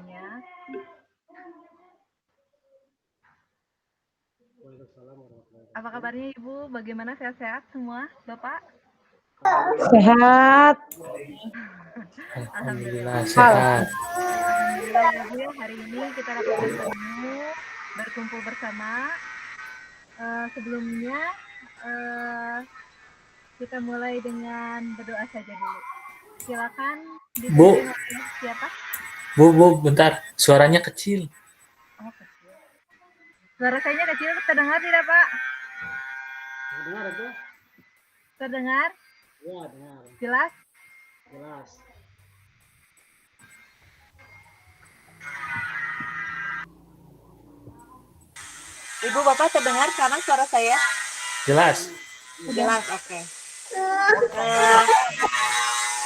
semuanya. Apa kabarnya Ibu? Bagaimana, sehat-sehat semua, Bapak? Sehat. Alhamdulillah. sehat. Alhamdulillah ya Bu ya, hari ini kita dapat bertemu, berkumpul bersama. Sebelumnya kita mulai dengan berdoa saja dulu. Silakan dipimpin oleh siapa? Bu, bentar. Suaranya kecil. Oh, kecil. Suara saya kecil, terdengar tidak Pak? Dengar itu? Terdengar? Ya, dengar. Jelas? Jelas. Ibu Bapak terdengar sekarang suara saya? Jelas. Jelas, oke.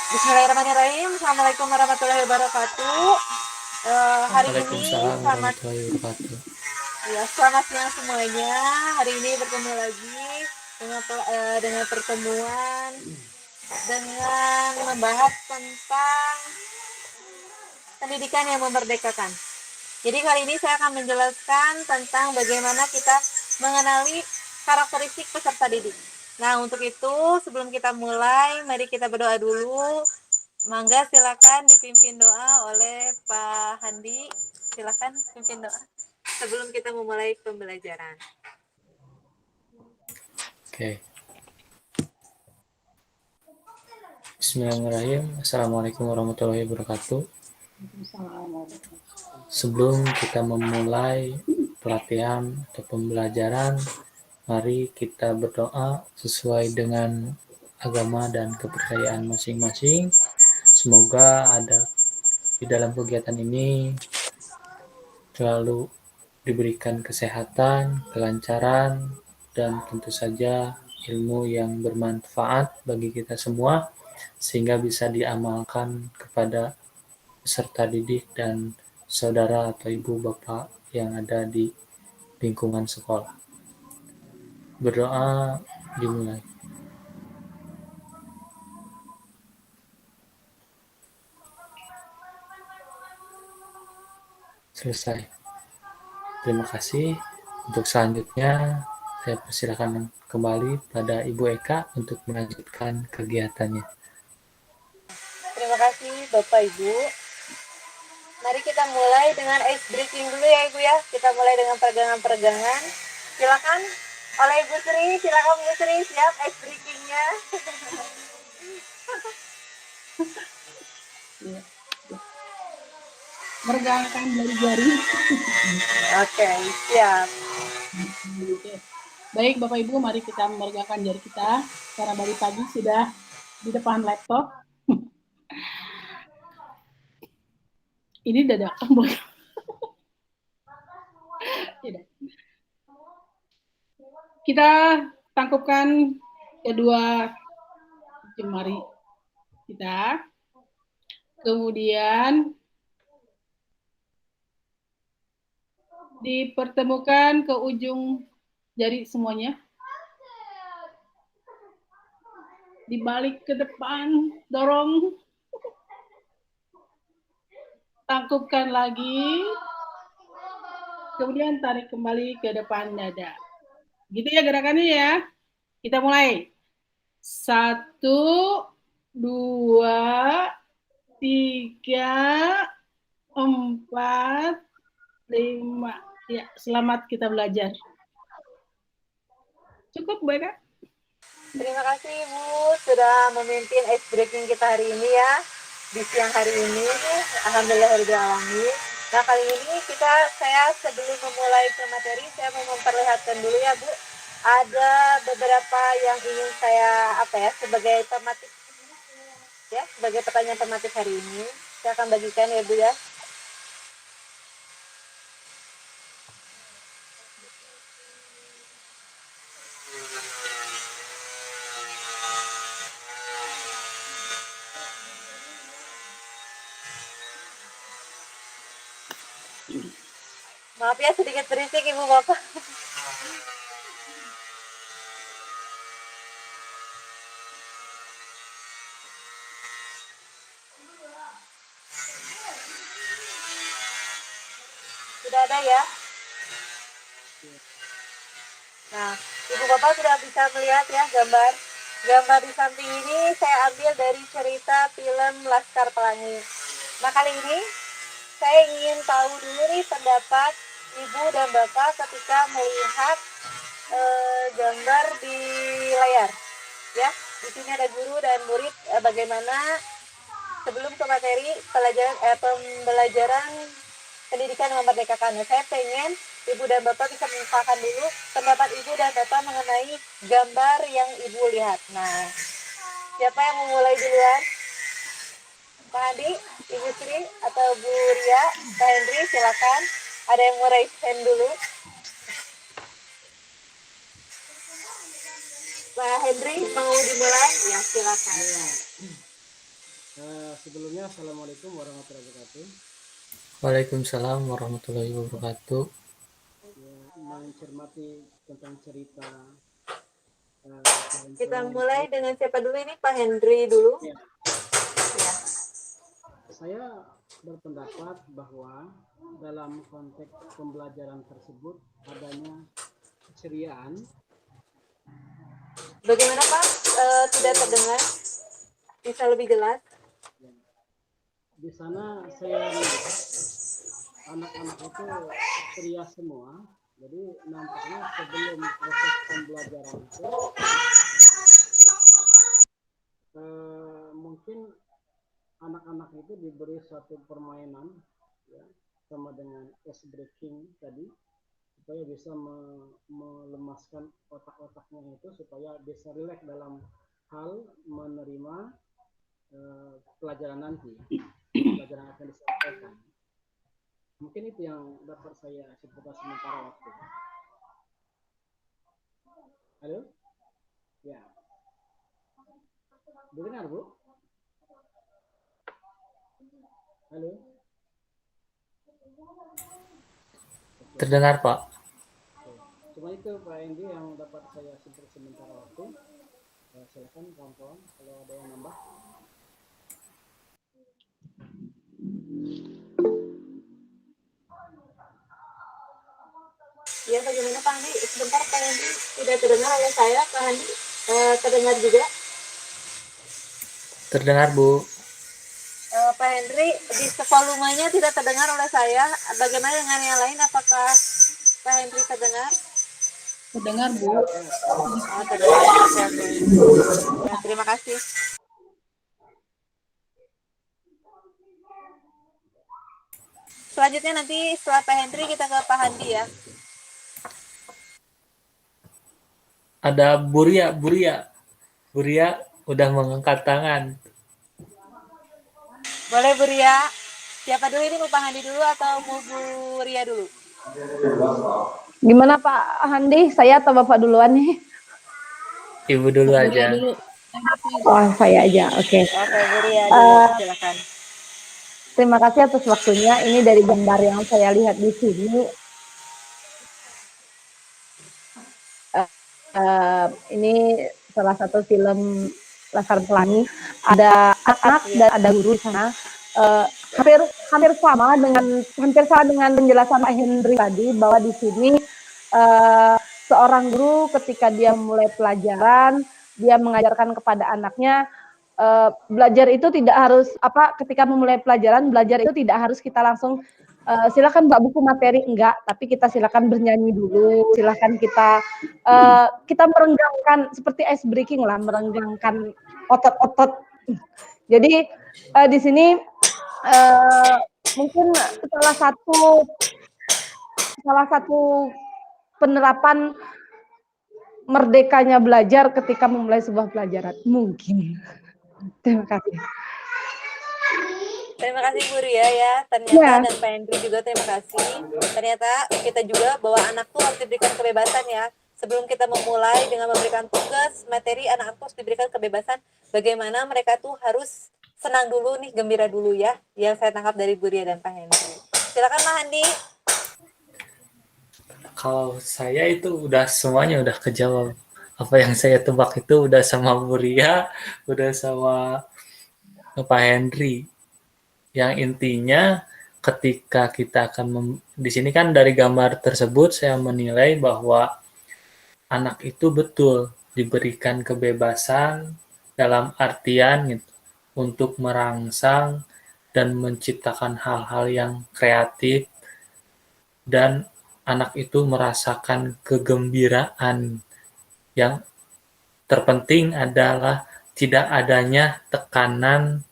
Bismillahirrahmanirrahim. Assalamualaikum warahmatullahi wabarakatuh. Hari ini Waalaikumsalam warahmatullahi wabarakatuh. Ya, selamat siang semuanya. Hari ini bertemu lagi dengan pertemuan dengan membahas tentang pendidikan yang memerdekakan. Jadi kali ini saya akan menjelaskan tentang bagaimana kita mengenali karakteristik peserta didik. Nah, untuk itu sebelum kita mulai, mari kita berdoa dulu. Mangga silakan dipimpin doa oleh Pak Handi. Silakan pimpin doa sebelum kita memulai pembelajaran. Oke. Bismillahirrahmanirrahim. Assalamualaikum warahmatullahi wabarakatuh. Sebelum kita memulai pelatihan atau pembelajaran, mari kita berdoa sesuai dengan agama dan kepercayaan masing-masing. Semoga di dalam kegiatan ini selalu diberikan kesehatan, kelancaran, dan tentu saja ilmu yang bermanfaat bagi kita semua sehingga bisa diamalkan kepada peserta didik dan saudara atau ibu bapak yang ada di lingkungan sekolah. Berdoa dimulai. Selesai. Terima kasih. Untuk selanjutnya, saya persilakan kembali pada Ibu Eka untuk melanjutkan kegiatannya. Terima kasih Bapak Ibu. Mari kita mulai dengan ice breaking dulu ya Ibu ya. Kita mulai dengan peregangan-peregangan. Silakan oleh Ibu Sri, silakan Ibu Sri, siap ice breakingnya. Meregangkan jari-jari. Oke, siap. Baik Bapak Ibu, mari kita meregangkan jari kita. Karena dari pagi sudah di depan laptop. Ini dadakan boy. Kita tangkupkan kedua jemari kita. Kemudian dipertemukan ke ujung jari semuanya. Dibalik ke depan, dorong. Tangkupkan lagi. Kemudian tarik kembali ke depan dada. Gitu ya gerakannya ya. Kita mulai. 1, 2, 3, 4, 5. Ya, selamat kita belajar. Cukup, Bu Eka? Terima kasih Ibu sudah memimpin ice breaking kita hari ini ya. Di siang hari ini, alhamdulillahirobbilalamin. Nah, kali ini saya sebelum memulai ke materi, saya mau memperlihatkan dulu ya Bu. Ada beberapa yang ingin saya sebagai tematik ya, sebagai pertanyaan tematik hari ini. Saya akan bagikan ya Bu ya. Maaf ya sedikit berisik Ibu Bapak. Sudah ada ya? Nah, Ibu Bapak sudah bisa melihat ya gambar. Gambar di samping ini saya ambil dari cerita film Laskar Pelangi. Nah, kali ini saya ingin tahu dulu nih pendapat Ibu dan Bapak ketika melihat gambar di layar. Ya, di sini ada guru dan murid bagaimana sebelum ke materi pembelajaran pendidikan memerdekakan. Saya pengen Ibu dan Bapak bisa mengungkapkan dulu pendapat Ibu dan Bapak mengenai gambar yang Ibu lihat. Nah, siapa yang mau mulai duluan? Pak Andi, Ibu Sri, atau Bu Ria, Pak Hendri, silakan. Ada yang mau raise hand dulu? Pak Hendri, mau dimulai? Ya, silakan. Sebelumnya Assalamualaikum warahmatullahi wabarakatuh. Waalaikumsalam warahmatullahi wabarakatuh. Ya, mencermati tentang cerita Kita mulai dengan siapa dulu ini? Pak Hendri dulu. Ya. Ya. Saya berpendapat bahwa dalam konteks pembelajaran tersebut adanya keceriaan. Bagaimana Pak? Tidak terdengar? Bisa lebih jelas? Di sana saya lihat anak-anak itu ceria semua. Jadi nampaknya sebelum proses pembelajaran itu mungkin anak-anak itu diberi suatu permainan ya, sama dengan ice breaking tadi supaya bisa melemaskan otak-otaknya itu supaya bisa rileks dalam hal menerima pelajaran nanti, pelajaran akan disampaikan. Mungkin itu yang dapat saya sebutkan sementara waktu. Halo? Ya. Dengar, Bu? Halo? Terdengar, Pak. Cuma itu Pak Endi yang dapat saya sebut sementara waktu. Silakan kawan-kawan kalau ada yang nambah. Ya, bagaimana Pak Andi? Sebentar Pak Andi, tidak terdengar oleh saya. Pak Andi, terdengar juga? Terdengar, Bu. Pak Hendri, di volumenya tidak terdengar oleh saya. Bagaimana dengan yang lain? Apakah Pak Hendri terdengar? Terdengar, Bu. Oh, terdengar. Oke, oke. Ya, terima kasih. Selanjutnya nanti setelah Pak Hendri kita ke Pak Handi ya. Ada Buria. Buria udah mengangkat tangan. Boleh Bu Ria. Siapa dulu ini, mau Pak Handi dulu atau mau Bu Ria dulu? Gimana Pak Handi? Saya atau Bapak duluan nih? Ibu dulu Bu Ria aja. dulu. Oh, saya aja. Oke. Oke, Bu Ria dulu. Silakan. Terima kasih atas waktunya. Ini dari gambar yang saya lihat di sini. Ini salah satu film Laskar Pelangi. Ada anak dan ada guru di sana. Hampir sama dengan penjelasan Pak Hendri tadi, bahwa di sini seorang guru ketika dia mulai pelajaran, dia mengajarkan kepada anaknya, belajar itu tidak harus ketika memulai pelajaran, belajar itu tidak harus kita langsung silakan buka buku materi, enggak, tapi kita silakan bernyanyi dulu, silakan kita merenggangkan seperti ice breaking lah, merenggangkan otot-otot. Jadi di sini mungkin salah satu penerapan merdekanya belajar ketika memulai sebuah pelajaran mungkin. Terima kasih. Terima kasih Bu Ria ya. Ternyata dan Pak Hendri juga terima kasih. Ternyata kita juga bahwa anak tuh harus diberikan kebebasan ya. Sebelum kita memulai dengan memberikan tugas, materi, anak harus diberikan kebebasan. Bagaimana mereka tuh harus senang dulu nih, gembira dulu ya. Yang saya tangkap dari Bu Ria dan Pak Hendri. Silakan Pak Handi. Kalau saya itu udah semuanya udah kejawab. Apa yang saya tebak itu udah sama Buria, udah sama Pak Hendri. Yang intinya ketika kita akan di sini kan dari gambar tersebut saya menilai bahwa anak itu betul diberikan kebebasan dalam artian gitu, untuk merangsang dan menciptakan hal-hal yang kreatif dan anak itu merasakan kegembiraan. Yang terpenting adalah tidak adanya tekanan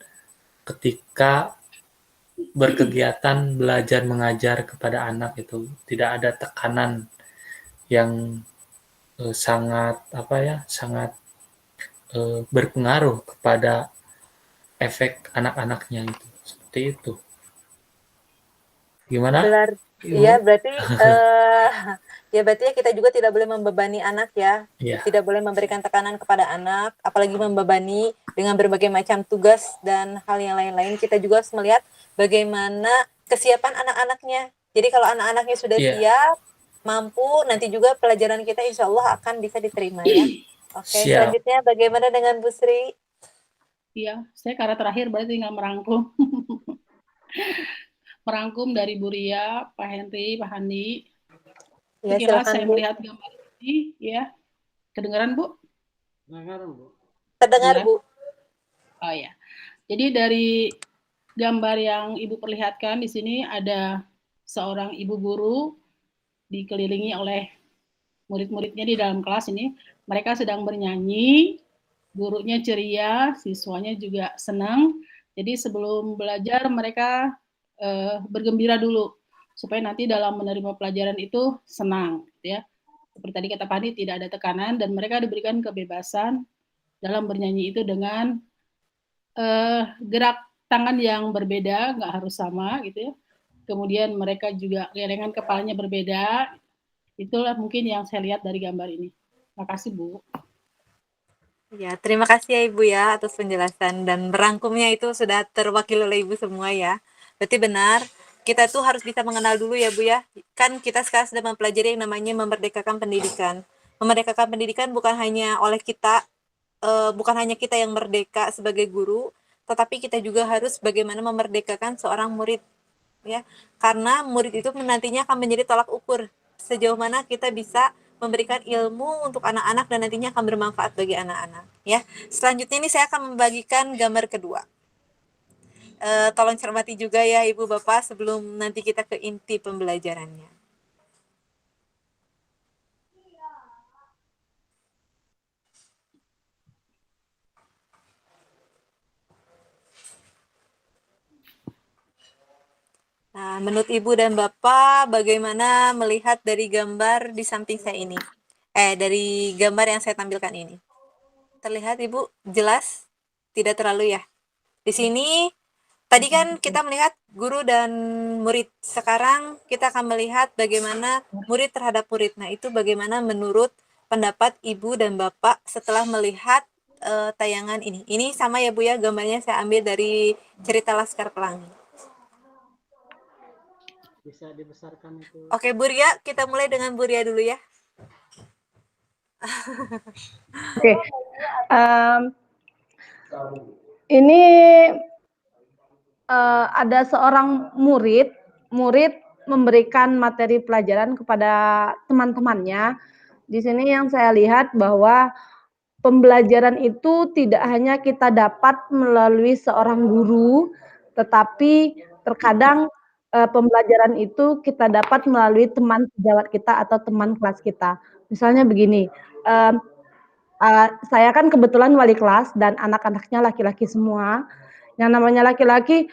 ketika berkegiatan belajar mengajar kepada anak itu. Tidak ada tekanan yang sangat berpengaruh kepada efek anak-anaknya itu. Seperti itu. Gimana? Iya, berarti ya berarti ya kita juga tidak boleh membebani anak ya. Iya. Tidak boleh memberikan tekanan kepada anak, apalagi membebani dengan berbagai macam tugas dan hal yang lain-lain. Kita juga harus melihat bagaimana kesiapan anak-anaknya. Jadi kalau anak-anaknya sudah Iya. siap, mampu, nanti juga pelajaran kita insya Allah akan bisa diterima ya. Oke, Siap. selanjutnya bagaimana dengan Bu Sri? Iya, saya karena terakhir berarti tinggal merangkum. Merangkum dari Bu Ria, Pak Henry, Pak Handi. Ya, Sekilas silakan, saya Bu. melihat gambar ini, ya. Kedengaran, Bu? Dengar, Bu. Terdengar, Bu. Oh ya. Jadi dari gambar yang Ibu perlihatkan di sini ada seorang ibu guru dikelilingi oleh murid-muridnya di dalam kelas ini. Mereka sedang bernyanyi, gurunya ceria, siswanya juga senang. Jadi sebelum belajar mereka bergembira dulu supaya nanti dalam menerima pelajaran itu senang, ya. Seperti tadi kata Pani, tidak ada tekanan dan mereka diberikan kebebasan dalam bernyanyi itu dengan gerak tangan yang berbeda, nggak harus sama gitu ya. Kemudian mereka juga gelengan kepalanya berbeda. Itulah mungkin yang saya lihat dari gambar ini. Terima kasih, Bu. Ya, terima kasih ya Ibu ya atas penjelasan dan merangkumnya itu sudah terwakili oleh Ibu semua ya. Berarti benar, kita tuh harus bisa mengenal dulu ya Bu ya. Kan kita sekarang sedang mempelajari yang namanya memerdekakan pendidikan. Memerdekakan pendidikan bukan hanya oleh kita, bukan hanya kita yang merdeka sebagai guru, tetapi kita juga harus bagaimana memerdekakan seorang murid ya. Karena murid itu nantinya akan menjadi tolak ukur sejauh mana kita bisa memberikan ilmu untuk anak-anak dan nantinya akan bermanfaat bagi anak-anak ya. Selanjutnya ini saya akan membagikan gambar kedua. Tolong cermati juga ya Ibu Bapak sebelum nanti kita ke inti pembelajarannya. Nah, menurut Ibu dan Bapak bagaimana melihat dari gambar di samping saya ini? Dari gambar yang saya tampilkan ini. Terlihat Ibu jelas? Tidak terlalu ya. Di sini tadi kan kita melihat guru dan murid. Sekarang kita akan melihat bagaimana murid terhadap murid. Nah, itu bagaimana menurut pendapat Ibu dan Bapak setelah melihat tayangan ini. Ini sama ya Bu ya, gambarnya saya ambil dari cerita Laskar Pelangi. Bisa dibesarkan itu. Oke, Bu Ria, kita mulai dengan Bu Ria dulu ya. Oke. Ini ada seorang murid memberikan materi pelajaran kepada teman-temannya. Di sini yang saya lihat bahwa pembelajaran itu tidak hanya kita dapat melalui seorang guru, tetapi terkadang pembelajaran itu kita dapat melalui teman sejawat kita atau teman kelas kita. Misalnya begini, saya kan kebetulan wali kelas dan anak-anaknya laki-laki semua. Yang namanya laki-laki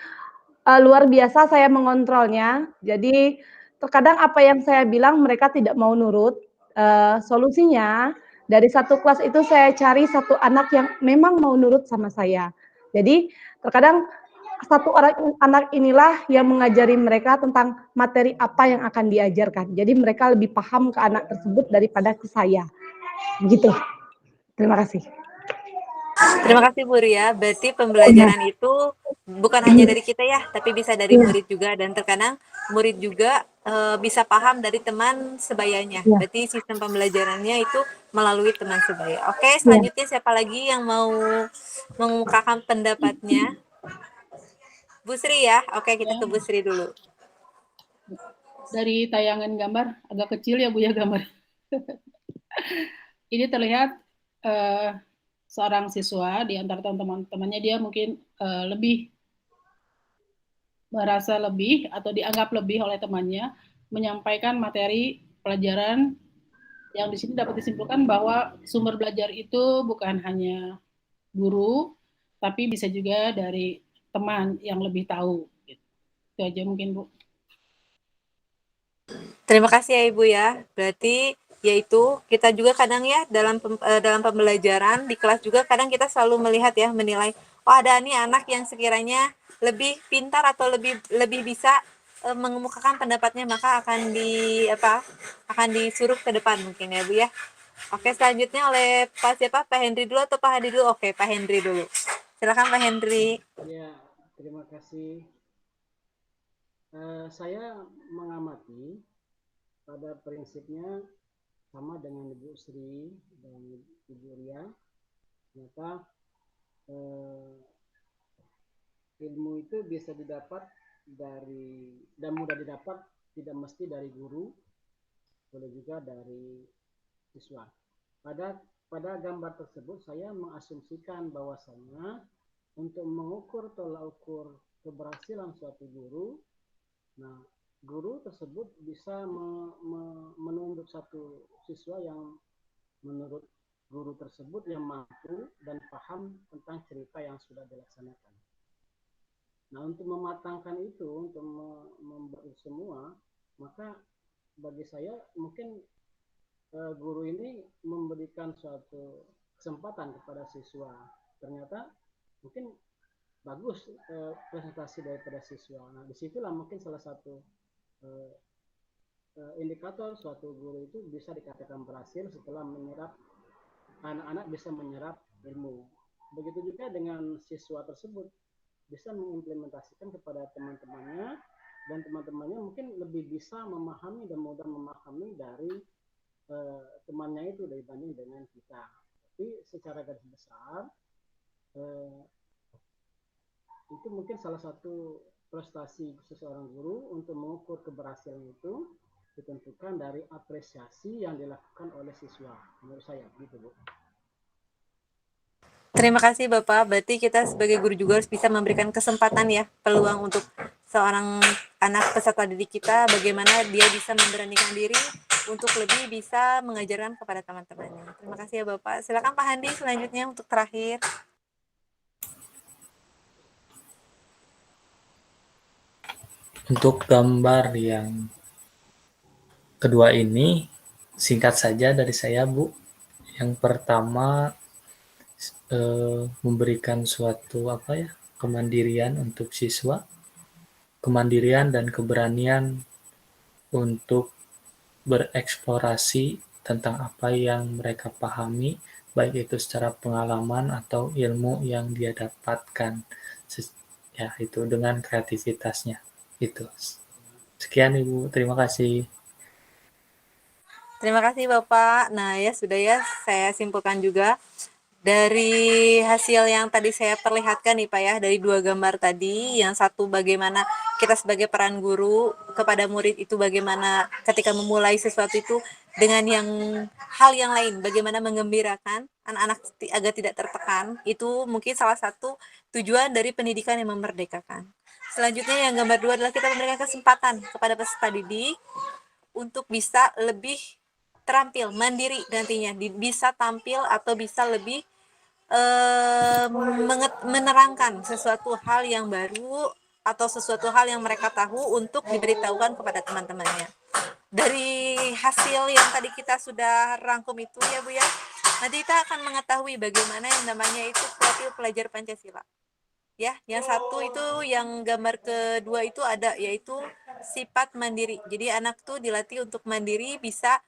luar biasa saya mengontrolnya. Jadi terkadang apa yang saya bilang mereka tidak mau nurut. Solusinya dari satu kelas itu saya cari satu anak yang memang mau nurut sama saya. Jadi terkadang satu orang anak inilah yang mengajari mereka tentang materi apa yang akan diajarkan. Jadi mereka lebih paham ke anak tersebut daripada ke saya. Begitu. Terima kasih. Terima kasih Bu Ria. Berarti pembelajaran itu bukan hanya dari kita ya, tapi bisa dari murid juga dan terkadang murid juga bisa paham dari teman sebayanya. Berarti sistem pembelajarannya itu melalui teman sebaya. Oke, selanjutnya siapa lagi yang mau mengemukakan pendapatnya? Bu Sri ya. Oke, kita ke Bu Sri dulu. dari tayangan gambar agak kecil ya Bu ya gambar. Ini terlihat seorang siswa di antara teman-temannya dia mungkin lebih merasa lebih atau dianggap lebih oleh temannya menyampaikan materi pelajaran yang di sini dapat disimpulkan bahwa sumber belajar itu bukan hanya guru, tapi bisa juga dari teman yang lebih tahu. Itu aja mungkin Bu. Terima kasih ya Ibu ya. Berarti yaitu kita juga kadang ya dalam pembelajaran di kelas juga kadang kita selalu melihat ya menilai oh ada nih anak yang sekiranya lebih pintar atau lebih bisa mengemukakan pendapatnya maka akan disuruh ke depan mungkin ya Bu ya. Oke, selanjutnya oleh Pak siapa? Pak Henry dulu atau Pak Hadi dulu? Oke, Pak Henry dulu. Silakan Pak Henry. Ya, terima kasih. Saya mengamati pada prinsipnya sama dengan Ibu Sri dan Ibu Ria. Ternyata ilmu itu bisa didapat dan mudah didapat, tidak mesti dari guru, boleh juga dari siswa. Pada gambar tersebut saya mengasumsikan bahwasanya untuk mengukur tolak ukur keberhasilan suatu guru, nah guru tersebut bisa menunjuk satu siswa yang menurut guru tersebut yang mampu dan paham tentang cerita yang sudah dilaksanakan. Nah, untuk mematangkan itu, untuk membuat semua, maka bagi saya mungkin guru ini memberikan suatu kesempatan kepada siswa. Ternyata mungkin bagus presentasi daripada siswa. Nah, disitulah mungkin salah satu indikator suatu guru itu bisa dikatakan berhasil setelah menyerap anak-anak bisa menyerap ilmu. Begitu juga dengan siswa tersebut bisa mengimplementasikan kepada teman-temannya dan teman-temannya mungkin lebih bisa memahami dan mudah memahami dari temannya itu dibanding dengan kita. Tapi secara garis besar itu mungkin salah satu prestasi seseorang guru untuk mengukur keberhasilan itu ditentukan dari apresiasi yang dilakukan oleh siswa. Menurut saya gitu Bu. Terima kasih Bapak. Berarti kita sebagai guru juga harus bisa memberikan kesempatan ya, peluang untuk seorang anak peserta didik kita bagaimana dia bisa memberanikan diri untuk lebih bisa mengajarkan kepada teman-temannya. Terima kasih ya Bapak. Silakan Pak Handi selanjutnya untuk terakhir. Untuk gambar yang kedua ini singkat saja dari saya Bu. Yang pertama memberikan suatu kemandirian untuk siswa, kemandirian dan keberanian untuk bereksplorasi tentang apa yang mereka pahami, baik itu secara pengalaman atau ilmu yang dia dapatkan, ya itu dengan kreativitasnya. Itu. Sekian Ibu, terima kasih. Terima kasih Bapak. Nah ya sudah ya, saya simpulkan juga dari hasil yang tadi saya perlihatkan nih Pak ya, dari dua gambar tadi, yang satu bagaimana kita sebagai peran guru kepada murid itu bagaimana ketika memulai sesuatu itu dengan hal yang lain, bagaimana menggembirakan anak-anak agar tidak tertekan, itu mungkin salah satu tujuan dari pendidikan yang memerdekakan. Selanjutnya yang gambar dua adalah kita memberikan kesempatan kepada peserta didik untuk bisa lebih terampil, mandiri nantinya, bisa tampil atau bisa lebih menerangkan sesuatu hal yang baru atau sesuatu hal yang mereka tahu untuk diberitahukan kepada teman-temannya. Dari hasil yang tadi kita sudah rangkum itu ya Bu ya, nanti kita akan mengetahui bagaimana yang namanya itu profil pelajar Pancasila. Ya, yang satu itu yang gambar kedua itu ada yaitu sifat mandiri. Jadi anak tuh dilatih untuk mandiri, bisa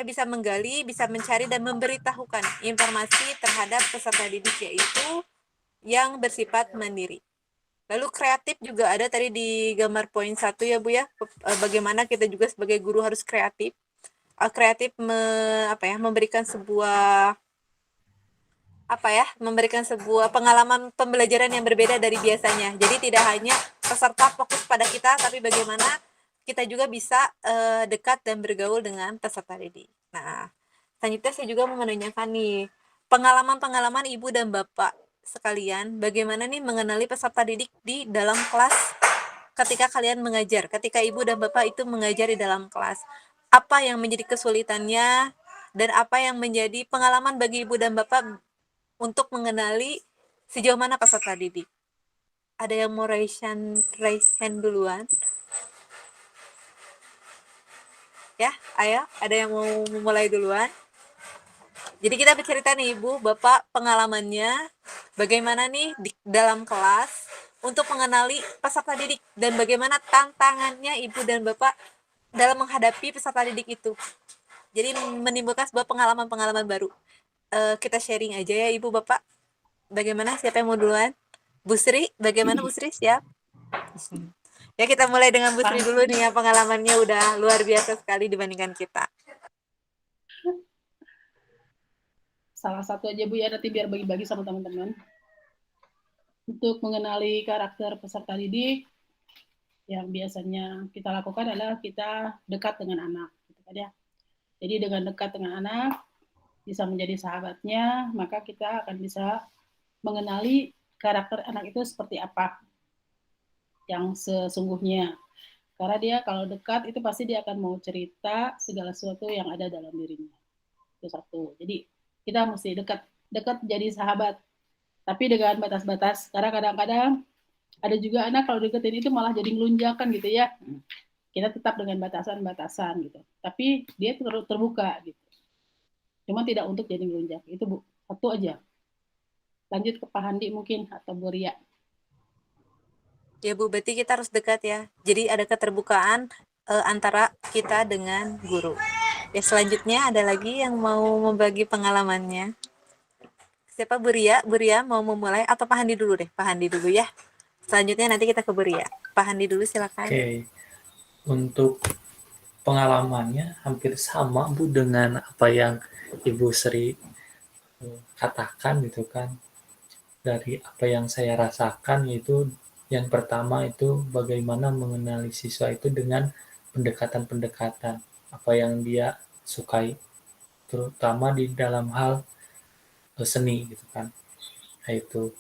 bisa menggali, bisa mencari dan memberitahukan informasi terhadap peserta didik yaitu yang bersifat mandiri. Lalu kreatif juga ada tadi di gambar poin 1 ya Bu ya. Bagaimana kita juga sebagai guru harus kreatif. Kreatif memberikan sebuah memberikan sebuah pengalaman pembelajaran yang berbeda dari biasanya. Jadi tidak hanya peserta fokus pada kita, tapi bagaimana kita juga bisa dekat dan bergaul dengan peserta didik. Nah, selanjutnya saya juga mau menanyakan nih, pengalaman-pengalaman Ibu dan Bapak sekalian, bagaimana nih mengenali peserta didik di dalam kelas ketika kalian mengajar, ketika Ibu dan Bapak itu mengajar di dalam kelas. Apa yang menjadi kesulitannya dan apa yang menjadi pengalaman bagi Ibu dan Bapak untuk mengenali sejauh mana peserta didik. Ada yang mau raise hand duluan? Ya, ayo, ada yang mau memulai duluan? Jadi kita bercerita nih Ibu, Bapak pengalamannya bagaimana nih di dalam kelas untuk mengenali peserta didik dan bagaimana tantangannya Ibu dan Bapak dalam menghadapi peserta didik itu. Jadi menimbulkan sebuah pengalaman-pengalaman baru. Kita sharing aja ya Ibu Bapak. Bagaimana, siapa yang mau duluan? Bu Sri, bagaimana Bu Sri? Siap? Ya kita mulai dengan Bu Sri dulu nih ya, pengalamannya udah luar biasa sekali dibandingkan kita. Salah satu aja Bu ya, nanti biar bagi-bagi sama teman-teman. Untuk mengenali karakter peserta didik, yang biasanya kita lakukan adalah kita dekat dengan anak, gitu kan ya. Jadi dengan dekat dengan anak, bisa menjadi sahabatnya, maka kita akan bisa mengenali karakter anak itu seperti apa yang sesungguhnya. Karena dia kalau dekat itu pasti dia akan mau cerita segala sesuatu yang ada dalam dirinya. Itu satu. Jadi kita mesti dekat jadi sahabat, tapi dengan batas-batas. Karena kadang-kadang ada juga anak kalau deketin itu malah jadi ngelunjakan gitu ya. Kita tetap dengan batasan-batasan gitu. Tapi dia terbuka gitu. Cuma tidak untuk jadi ngelunjak. Itu Bu, satu aja. Lanjut ke Pak Handi mungkin atau Bu Ria. Ya Bu, berarti kita harus dekat ya. Jadi ada keterbukaan antara kita dengan guru. Ya selanjutnya ada lagi yang mau membagi pengalamannya. Siapa Bu Ria? Bu Ria mau memulai atau Pak Handi dulu deh? Pak Handi dulu ya. Selanjutnya nanti kita ke Bu Ria. Pak Handi dulu silakan. Oke, untuk pengalamannya hampir sama Bu dengan apa yang Ibu Sri katakan gitu kan. Dari apa yang saya rasakan yaitu yang pertama itu bagaimana mengenali siswa itu dengan pendekatan-pendekatan apa yang dia sukai, terutama di dalam hal seni gitu kan. Nah, itu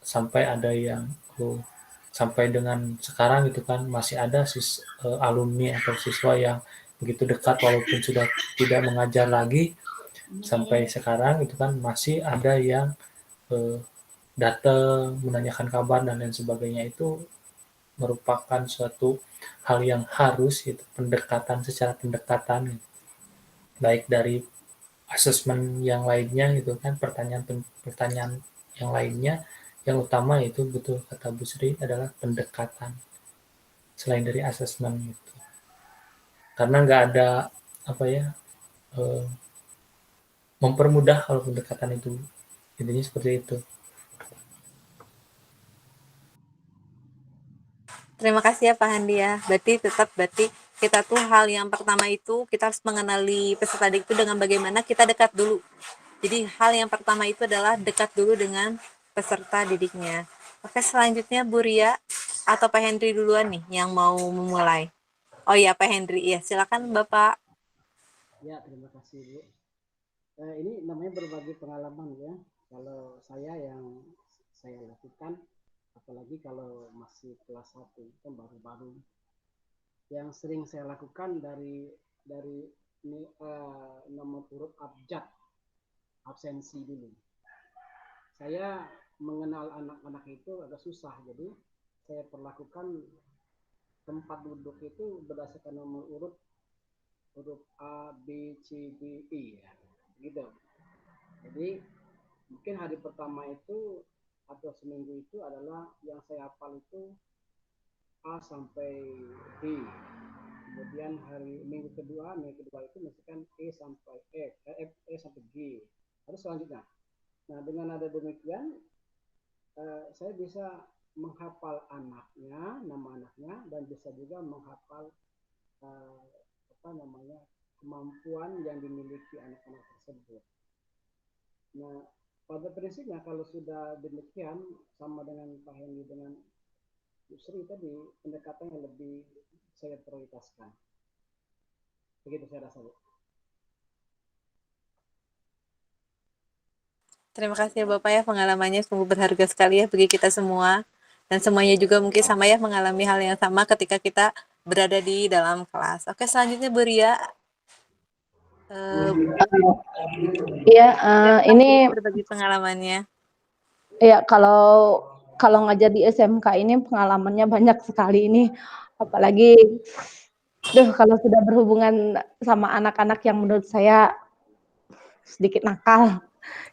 sampai ada yang sampai dengan sekarang gitu kan masih ada alumni atau siswa yang begitu dekat walaupun sudah tidak mengajar lagi, sampai sekarang itu kan masih ada yang datang menanyakan kabar dan lain sebagainya. Itu merupakan suatu hal yang harus itu pendekatan secara pendekatan baik dari asesmen yang lainnya gitu kan, pertanyaan yang lainnya. Yang utama itu betul kata Bu Sri adalah pendekatan selain dari asesmen gitu, karena nggak ada apa ya mempermudah kalau pendekatan itu, intinya seperti itu. Terima kasih ya Pak Handi ya. Berarti kita tuh hal yang pertama itu kita harus mengenali peserta didik itu dengan bagaimana kita dekat dulu. Jadi hal yang pertama itu adalah dekat dulu dengan peserta didiknya. Oke, selanjutnya Bu Ria atau Pak Hendri duluan nih yang mau memulai. Oh iya Pak Hendri, ya silakan Bapak. Ya, terima kasih Bu. Ini namanya berbagi pengalaman ya. Kalau yang saya lakukan, apalagi kalau masih kelas 1 kan baru-baru, yang sering saya lakukan dari ini nomor urut abjad absensi dulu. Saya mengenal anak-anak itu agak susah, jadi saya perlakukan tempat duduk itu berdasarkan nomor urut huruf A, B, C, D, E ya. Gitu. Jadi mungkin hari pertama itu atau seminggu itu adalah yang saya hafal itu A sampai D. Kemudian minggu kedua itu misalkan E sampai E sampai G. Terus selanjutnya. Nah, dengan ada demikian saya bisa menghafal anaknya, nama anaknya, dan bisa juga menghafal kemampuan yang dimiliki anak-anak tersebut. Nah, pada prinsipnya kalau sudah demikian sama dengan Pak Hendy dengan Bu Sri tadi, pendekatan yang lebih saya prioritaskan. Begitu saya rasa, Bu. Terima kasih ya Bapak ya, pengalamannya sungguh berharga sekali ya bagi kita semua. Dan semuanya juga mungkin sama ya, mengalami hal yang sama ketika kita berada di dalam kelas. Oke, selanjutnya Bu Ria. Iya, Ini ini berbagi pengalamannya. ya kalau ngajar di SMK ini pengalamannya banyak sekali ini, apalagi kalau sudah berhubungan sama anak-anak yang menurut saya sedikit nakal.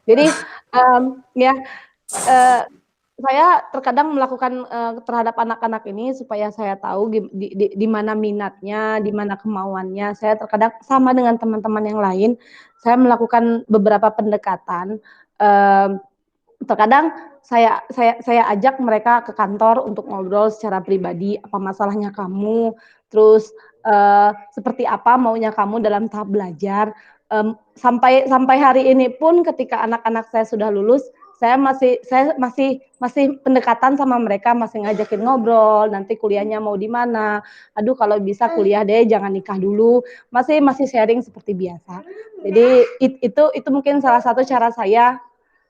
Jadi, ya, eee, saya terkadang melakukan, terhadap anak-anak ini supaya saya tahu di mana minatnya, di mana kemauannya. Saya terkadang sama dengan teman-teman yang lain, saya melakukan beberapa pendekatan, terkadang saya ajak mereka ke kantor untuk ngobrol secara pribadi, "Apa masalahnya kamu? Terus, seperti apa maunya kamu dalam tahap belajar?" Sampai sampai hari ini pun ketika anak-anak saya sudah lulus, saya masih pendekatan sama mereka, masih ngajakin ngobrol, "Nanti kuliahnya mau di mana? Aduh kalau bisa kuliah deh, jangan nikah dulu." Masih masih sharing seperti biasa. Jadi itu mungkin salah satu cara saya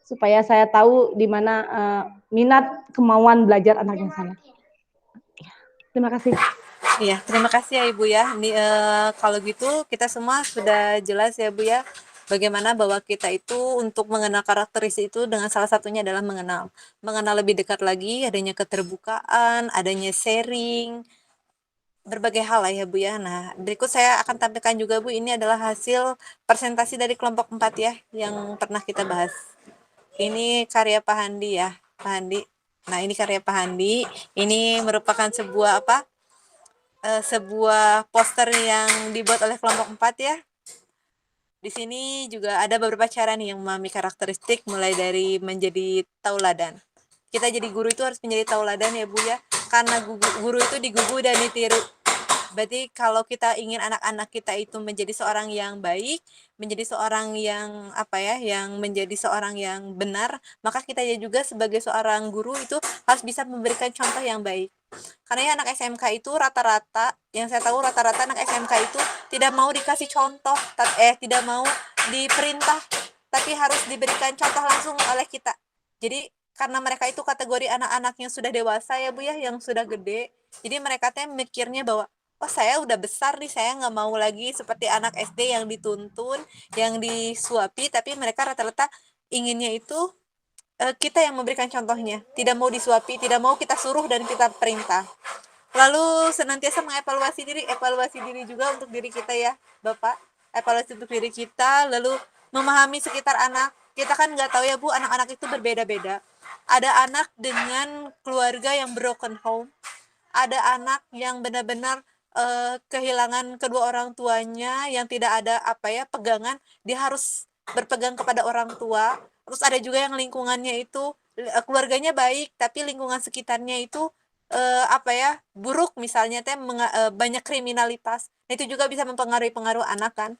supaya saya tahu di mana, minat, kemauan belajar anaknya saya. Terima kasih. Iya, terima kasih ya Ibu ya. Kalau gitu kita semua sudah jelas ya Bu ya, bagaimana bahwa kita itu untuk mengenal karakteristik itu dengan salah satunya adalah mengenal lebih dekat lagi, adanya keterbukaan, adanya sharing, berbagai hal lah ya Bu ya. Nah, berikut saya akan tampilkan juga Bu, ini adalah hasil presentasi dari kelompok 4 ya, yang pernah kita bahas. Ini karya Pak Handi ya, Pak Handi. Nah, ini karya Pak Handi. Ini merupakan sebuah poster yang dibuat oleh kelompok 4 ya. Di sini juga ada beberapa cara nih yang memahami karakteristik, mulai dari menjadi tauladan. Kita jadi guru itu harus menjadi tauladan ya Bu ya, karena guru itu digugu dan ditiru. Berarti kalau kita ingin anak-anak kita itu menjadi seorang yang baik, menjadi seorang yang apa ya, yang menjadi seorang yang benar, maka kita juga sebagai seorang guru itu harus bisa memberikan contoh yang baik. Karena ya anak SMK itu rata-rata, yang saya tahu rata-rata anak SMK itu tidak mau dikasih contoh, tidak mau diperintah, tapi harus diberikan contoh langsung oleh kita. Jadi karena mereka itu kategori anak-anak yang sudah dewasa ya Bu ya, yang sudah gede, jadi mereka teh mikirnya bahwa oh saya udah besar nih, saya nggak mau lagi seperti anak SD yang dituntun, yang disuapi, tapi mereka rata-rata inginnya itu kita yang memberikan contohnya, tidak mau disuapi, tidak mau kita suruh dan kita perintah. Lalu senantiasa evaluasi diri juga untuk diri kita ya, Bapak. Evaluasi untuk diri kita, lalu memahami sekitar anak. Kita kan nggak tahu ya Bu, anak-anak itu berbeda-beda. Ada anak dengan keluarga yang broken home, ada anak yang benar-benar kehilangan kedua orang tuanya, yang tidak ada pegangan, dia harus berpegang kepada orang tua. Terus ada juga yang lingkungannya itu keluarganya baik, tapi lingkungan sekitarnya itu buruk, misalnya banyak kriminalitas. Itu juga bisa mempengaruhi anak kan.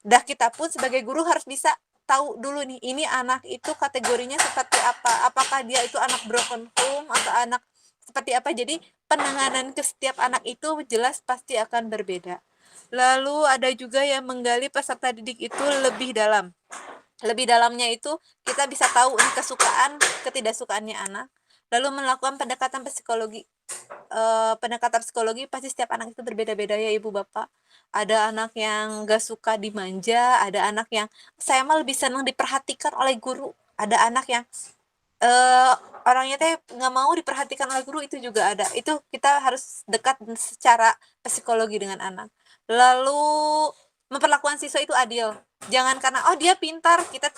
Dah kita pun sebagai guru harus bisa tahu dulu nih, ini anak itu kategorinya seperti apa, apakah dia itu anak broken home atau anak seperti apa. Jadi penanganan ke setiap anak itu jelas pasti akan berbeda. Lalu ada juga yang menggali peserta didik itu lebih dalam. Lebih dalamnya itu kita bisa tahu ini kesukaan, ketidaksukaannya anak. Lalu melakukan pendekatan psikologi. Pendekatan psikologi pasti setiap anak itu berbeda-beda ya Ibu Bapak. Ada anak yang gak suka dimanja, ada anak yang saya mah lebih senang diperhatikan oleh guru. Ada anak yang orangnya teh nggak mau diperhatikan oleh guru, itu juga ada. Itu kita harus dekat secara psikologi dengan anak. Lalu memperlakukan siswa itu adil. Jangan karena oh dia pintar, kita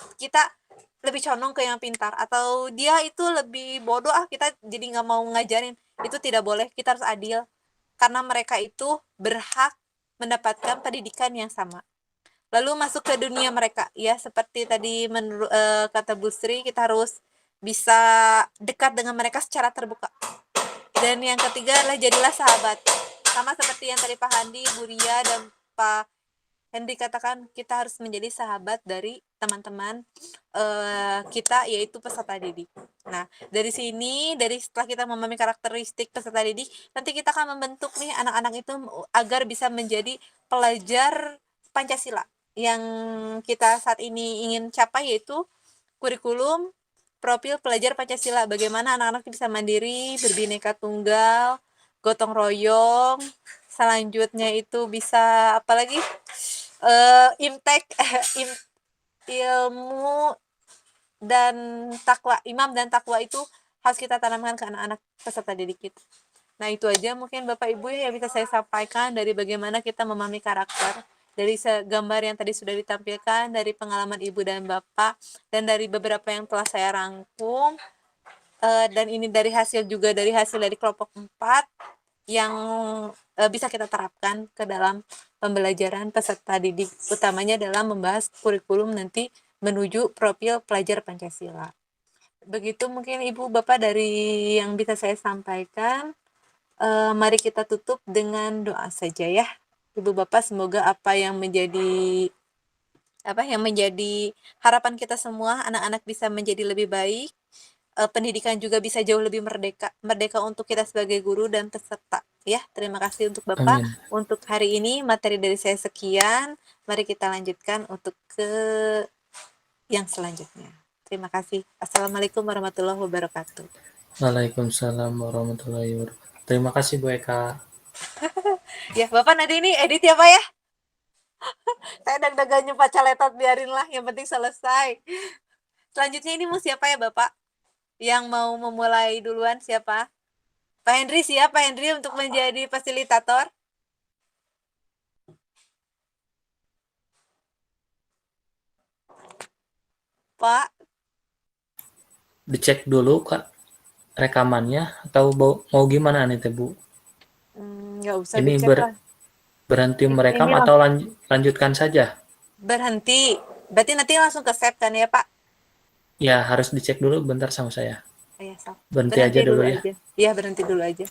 lebih condong ke yang pintar, atau dia itu lebih bodoh kita jadi nggak mau ngajarin. Itu tidak boleh. Kita harus adil karena mereka itu berhak mendapatkan pendidikan yang sama. Lalu masuk ke dunia mereka ya, seperti tadi menurut kata Bu Sri, kita harus bisa dekat dengan mereka secara terbuka. Dan yang ketiga adalah jadilah sahabat. Sama seperti yang tadi Pak Handi, Bu Ria, dan Pak Henry katakan kita harus menjadi sahabat dari teman-teman kita, yaitu peserta didik. Nah, dari sini, setelah kita memahami karakteristik peserta didik, nanti kita akan membentuk nih anak-anak itu agar bisa menjadi pelajar Pancasila. Yang kita saat ini ingin capai yaitu kurikulum profil pelajar Pancasila. Bagaimana anak-anak bisa mandiri, berbineka tunggal, gotong royong, selanjutnya itu bisa apalagi impact ilmu dan takwa, imam dan takwa itu harus kita tanamkan ke anak-anak peserta didik kita. Nah, itu aja mungkin Bapak Ibu yang bisa saya sampaikan dari bagaimana kita memahami karakter, dari gambar yang tadi sudah ditampilkan, dari pengalaman Ibu dan Bapak, dan dari beberapa yang telah saya rangkum, dan ini dari hasil dari kelompok 4 yang bisa kita terapkan ke dalam pembelajaran peserta didik, utamanya dalam membahas kurikulum nanti menuju profil pelajar Pancasila. Begitu mungkin Ibu Bapak dari yang bisa saya sampaikan. Mari kita tutup dengan doa saja ya. Ibu Bapak, semoga apa yang menjadi harapan kita semua, anak-anak bisa menjadi lebih baik, pendidikan juga bisa jauh lebih merdeka untuk kita sebagai guru dan peserta ya. Terima kasih untuk Bapak. Amin. Untuk hari ini materi dari saya sekian, mari kita lanjutkan untuk ke yang selanjutnya. Terima kasih. Assalamualaikum warahmatullahi wabarakatuh. Waalaikumsalam warahmatullahi wabarakatuh. Terima kasih Bu Eka. Ya Bapak, nanti ini edit ya Pak ya. Saya deg-degan nyumpa caletot, biarinlah, yang penting selesai. Selanjutnya ini mau siapa ya Bapak? Yang mau memulai duluan siapa? Pak Henry, siap Pak Henry untuk menjadi fasilitator? Pak? Dicek dulu Kak rekamannya atau mau gimana nih Teh Bu? Nggak usah Ini dicek lah. berhenti merekam Ini atau lanjutkan saja? Berhenti. Berarti nanti langsung ke save kan ya Pak? Ya, harus dicek dulu bentar sama saya. Oh, ya, Berhenti aja dulu ya. Iya, berhenti dulu aja.